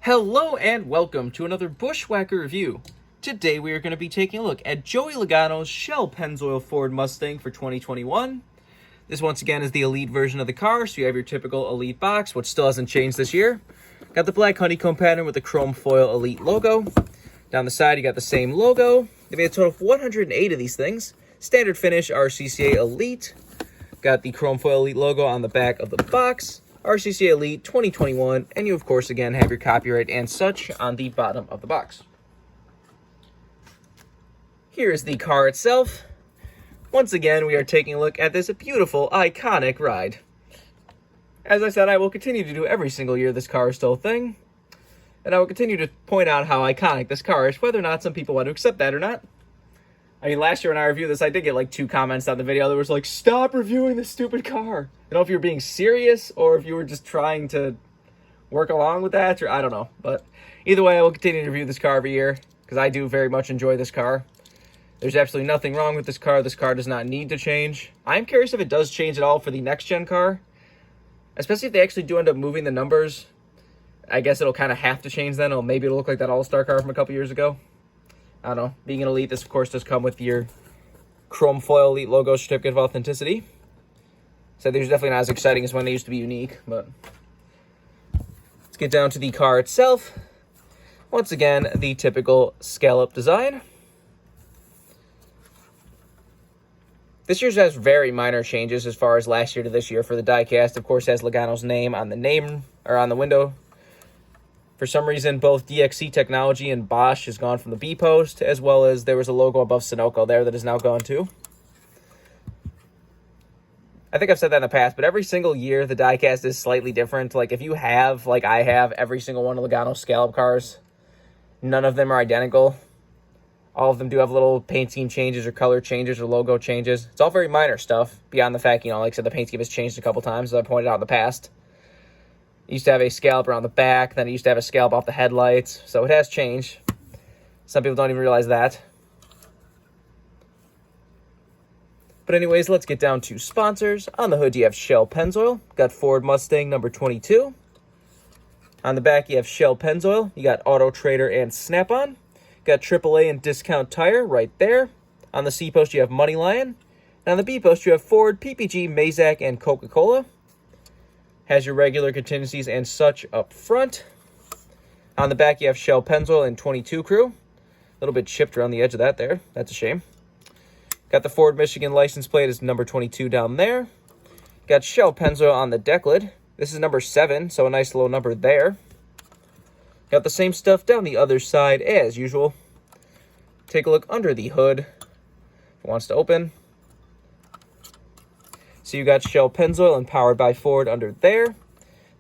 Hello and welcome to another Bushwhacker review. Today we are going to be taking a look at Joey Logano's Shell-Pennzoil Ford Mustang for 2021. This once again is the Elite version of the car, so you have your typical Elite box, which still hasn't changed this year. Got the black honeycomb pattern with the chrome foil Elite logo. Down the side you got the same logo. They made a total of 108 of these things. Standard finish RCCA Elite. Got the chrome foil Elite logo on the back of the box. RCCA Elite 2021, and you of course again have your copyright and such on the bottom of the box. Here is the car itself. Once again, we are taking a look at this beautiful, iconic ride. As I said, I will continue to do every single year this car is still a thing, and I will continue to point out how iconic this car is, whether or not some people want to accept that or not. I mean, last year when I reviewed this, I did get like 2 comments on the video that was like, "Stop reviewing this stupid car." I don't know if you were being serious or if you were just trying to work along with that, or I don't know. But either way, I will continue to review this car every year because I do very much enjoy this car. There's absolutely nothing wrong with this car. This car does not need to change. I'm curious if it does change at all for the next-gen car, especially if they actually do end up moving the numbers. I guess it'll kind of have to change then, or maybe it'll look like that All-Star car from a couple years ago. I don't know. Being an Elite, this of course does come with your chrome foil Elite logo certificate of authenticity. So these are definitely not as exciting as when they used to be unique, but let's get down to the car itself. Once again, the typical scallop design. This year's has very minor changes as far as last year to this year for the diecast. Of course, it has Logano's name on the on the window. For some reason, both DXC Technology and Bosch has gone from the B post, as well as there was a logo above Sunoco there that is now gone too. I think I've said that in the past, but every single year the diecast is slightly different. Like if you have, like I have, every single one of Logano's scallop cars, none of them are identical. All of them do have little paint scheme changes or color changes or logo changes. It's all very minor stuff, beyond the fact, like I said, the paint scheme has changed a couple times, as I pointed out in the past. It used to have a scallop around the back, then it used to have a scallop off the headlights, so it has changed. Some people don't even realize that. But anyways, let's get down to sponsors. On the hood, you have Shell-Pennzoil. Got Ford Mustang number 22. On the back, you have Shell-Pennzoil. You got Auto Trader and Snap-on. Got AAA and Discount Tire right there. On the C post, you have Money Lion. And on the B post, you have Ford, PPG, Mazak, and Coca-Cola. Has your regular contingencies and such up front. On the back, you have Shell-Pennzoil and 22 crew. A little bit chipped around the edge of that there. That's a shame. Got the Ford Michigan license plate as number 22 down there. Got Shell-Pennzoil on the deck lid. This is number 7, so a nice little number there. Got the same stuff down the other side as usual. Take a look under the hood if it wants to open. So you got Shell-Pennzoil and Powered by Ford under there.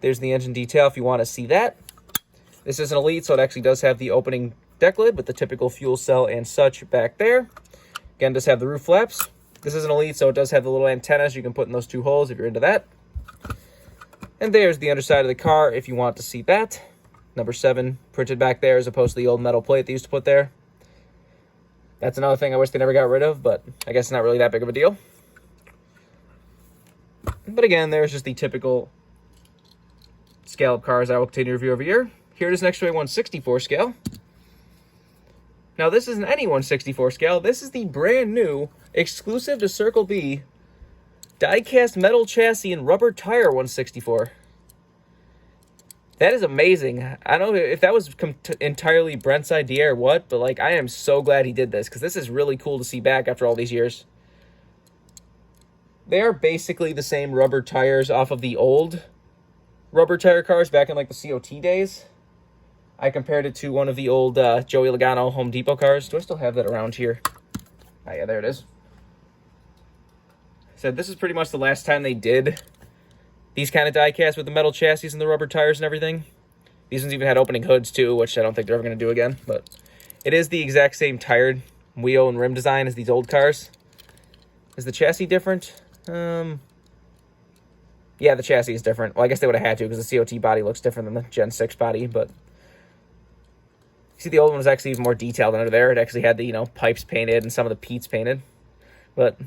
There's the engine detail if you want to see that. This is an Elite, so it actually does have the opening deck lid with the typical fuel cell and such back there. Again, does have the roof flaps. This is an Elite, so it does have the little antennas you can put in those 2 holes if you're into that. And there's the underside of the car if you want to see that. Number 7 printed back there as opposed to the old metal plate they used to put there. That's another thing I wish they never got rid of, but I guess it's not really that big of a deal. But again, there's just the typical scallop cars I will continue to review every year. Here it is next to a 1/64 scale. Now, this isn't any 1/64 scale. This is the brand new, exclusive to Circle B, diecast metal chassis and rubber tire 1/64. That is amazing. I don't know if that was entirely Brent's idea or what, but like I am so glad he did this because this is really cool to see back after all these years. They are basically the same rubber tires off of the old rubber tire cars back in like the COT days. I compared it to one of the old Joey Logano Home Depot cars. Do I still have that around here? Oh yeah, there it is. So this is pretty much the last time they did these kind of diecasts with the metal chassis and the rubber tires and everything. These ones even had opening hoods too, which I don't think they're ever going to do again. But it is the exact same tire, wheel, and rim design as these old cars. Is the chassis different? Yeah, the chassis is different. Well, I guess they would have had to because the COT body looks different than the Gen 6 body, but see, the old one was actually even more detailed under there. It actually had the, pipes painted and some of the Pete's painted. But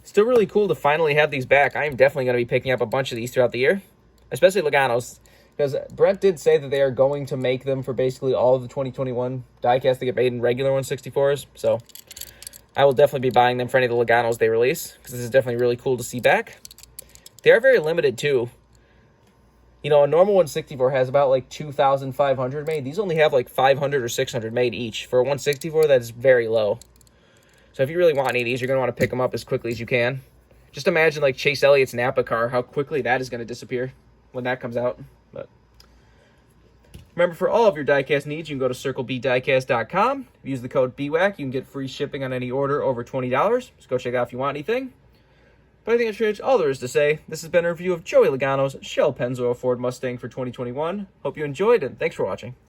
still really cool to finally have these back. I am definitely going to be picking up a bunch of these throughout the year, especially Logano's. Because Brent did say that they are going to make them for basically all of the 2021 diecast that get made in regular 164s. So I will definitely be buying them for any of the Loganos they release, because this is definitely really cool to see back. They are very limited too. You know, a normal 164 has about like 2,500 made. These only have like 500 or 600 made each. For a 164, that is very low. So if you really want any of these, you're going to want to pick them up as quickly as you can. Just imagine like Chase Elliott's Napa car, how quickly that is going to disappear when that comes out. But remember, for all of your diecast needs, you can go to CircleBDiecast.com. Use the code BWhack. You can get free shipping on any order over $20. Just go check out if you want anything. But I think that's pretty much all there is to say. This has been a review of Joey Logano's Shell-Pennzoil Ford Mustang for 2021. Hope you enjoyed, and thanks for watching.